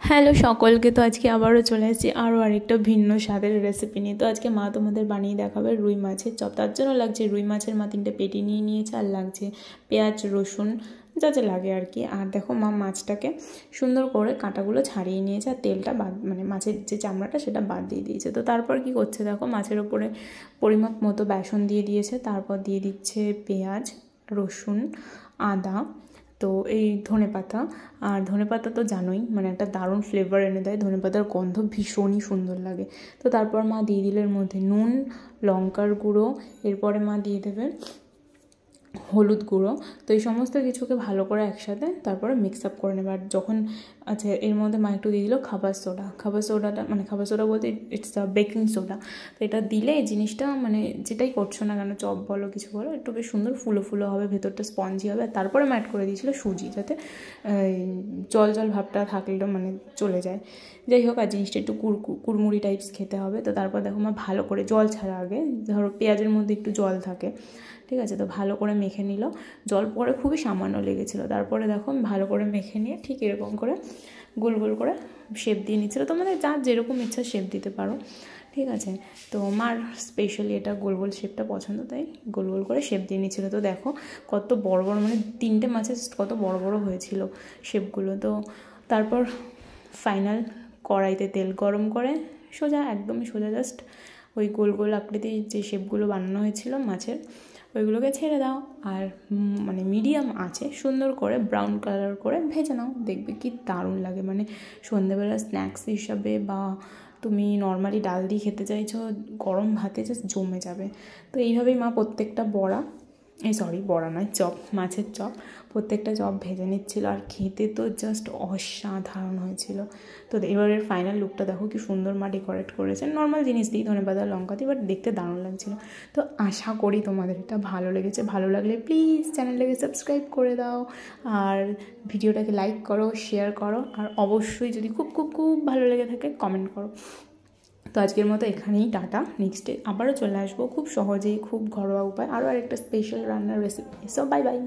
Hello সকলকে, তো আজকে আবারও চলে এসেছি আরও আরেকটা ভিন্ন স্বাদের রেসিপি নিয়ে। তো আজকে মা তোমাদের বানিয়ে দেখাবে রুই মাছের চপ। তার জন্য লাগছে রুই মাছের 3টে পেটি নিয়ে নিয়েছে, আর লাগছে পেঁয়াজ রসুন যা যা লাগে আর কি। আর দেখো মা মাছটাকে সুন্দর করে কাঁটাগুলো ছাড়িয়ে নিয়েছে, আর তেলটা বাদ মাছের যে চামড়াটা সেটা বাদ দিয়ে দিয়েছে। তো তারপর কি করছে দেখো, মাছের ওপরে পরিমাপ মতো বেসন দিয়ে দিয়েছে, তারপর দিয়ে দিচ্ছে পেঁয়াজ রসুন আদা, তো এই ধনেপাতা। আর ধনেপাতা তো জানোই মানে একটা দারুণ ফ্লেভার এনে দেয়, ধনেপাতার গন্ধ ভীষণই সুন্দর লাগে। তো তারপর মা দিয়ে দিল এর মধ্যে নুন, লঙ্কার গুঁড়ো, এরপরে মা দিয়ে দেবে হলুদ গুঁড়ো। তো এই সমস্ত কিছুকে ভালো করে একসাথে তারপরে মিক্স আপ করে নেবে। আর যখন আচ্ছা এর মধ্যে মা একটু দিয়ে দিল খাবার সোডাটা মানে খাবার সোডা বলতে ইটস বেকিং সোডা। তো এটা দিলে এই জিনিসটা মানে যেটাই করছো না কেন, চপ বলো কিছু বলো, একটু বেশ সুন্দর ফুলো ফুলো হবে, ভেতরটা স্পঞ্জি হবে। আর তারপরে মা অ্যাড করে দিয়েছিলো সুজি, যাতে জল জল ভাবটা থাকলেও মানে চলে যায়। যাই হোক, আর জিনিসটা একটু কুড়মুড়ি টাইপস খেতে হবে। তো তারপর দেখো মা ভালো করে জল ছাড়া, আগে ধরো পেঁয়াজের মধ্যে একটু জল থাকে, ঠিক আছে, তো ভালো করে মেখে নিল। জল পরে খুবই সামান্য লেগেছিলো। তারপরে দেখো ভালো করে মেখে নিয়ে ঠিক এরকম করে গোল গোল করে শেপ দিয়ে নিচ্ছিলো। তোমাদের যার যেরকম ইচ্ছা শেপ দিতে পারো, ঠিক আছে। তো আমার স্পেশালি এটা গোল গোল শেপটা পছন্দ, তাই গোল গোল করে শেপ দিয়ে নিচ্ছিলো। তো দেখো কত বড় বড় মানে 3টে মাছের কত বড় বড় হয়েছিল শেপগুলো। তো তারপর ফাইনাল কড়াইতে তেল গরম করে একদমই সোজা জাস্ট ওই গোল গোল আকৃতির যে শেপগুলো বানানো হয়েছিল মাছের, ওইগুলোকে ছেড়ে দাও। আর মানে মিডিয়াম আছে সুন্দর করে ব্রাউন কালার করে ভেজে নাও, দেখবে কি দারুণ লাগে। মানে সন্ধ্যেবেলা স্ন্যাক্স হিসাবে বা তুমি নর্মালি ডাল দিয়ে খেতে চাইছো, গরম ভাতে জাস্ট জমে যাবে। তো এইভাবেই মা প্রত্যেকটা বড়া নয় চপ, মাছের চপ, প্রত্যেকটা চপ ভেজে নিচ্ছিলো। আর খেতে তো জাস্ট অসাধারণ হয়েছিল। তো এবারের ফাইনাল লুকটা দেখো কি সুন্দর মা ডেকোরেট করেছে, নর্মাল জিনিস দিই, ধনেপাতা লঙ্কা দিই, বাট দেখতে দারুণ লাগছিলো। তো আশা করি তোমাদের এটা ভালো লেগেছে। ভালো লাগলে প্লিজ চ্যানেলটাকে সাবস্ক্রাইব করে দাও, আর ভিডিওটাকে লাইক করো, শেয়ার করো, আর অবশ্যই যদি খুব খুব খুব ভালো লেগে থাকে কমেন্ট করো। তো আজকের মতো এখানেই টাটা, নেক্সট ডে আবারও চলে আসবো খুব সহজেই, খুব ঘরোয়া উপায় আরও আরেকটা স্পেশাল রান্নার রেসিপি। So bye bye.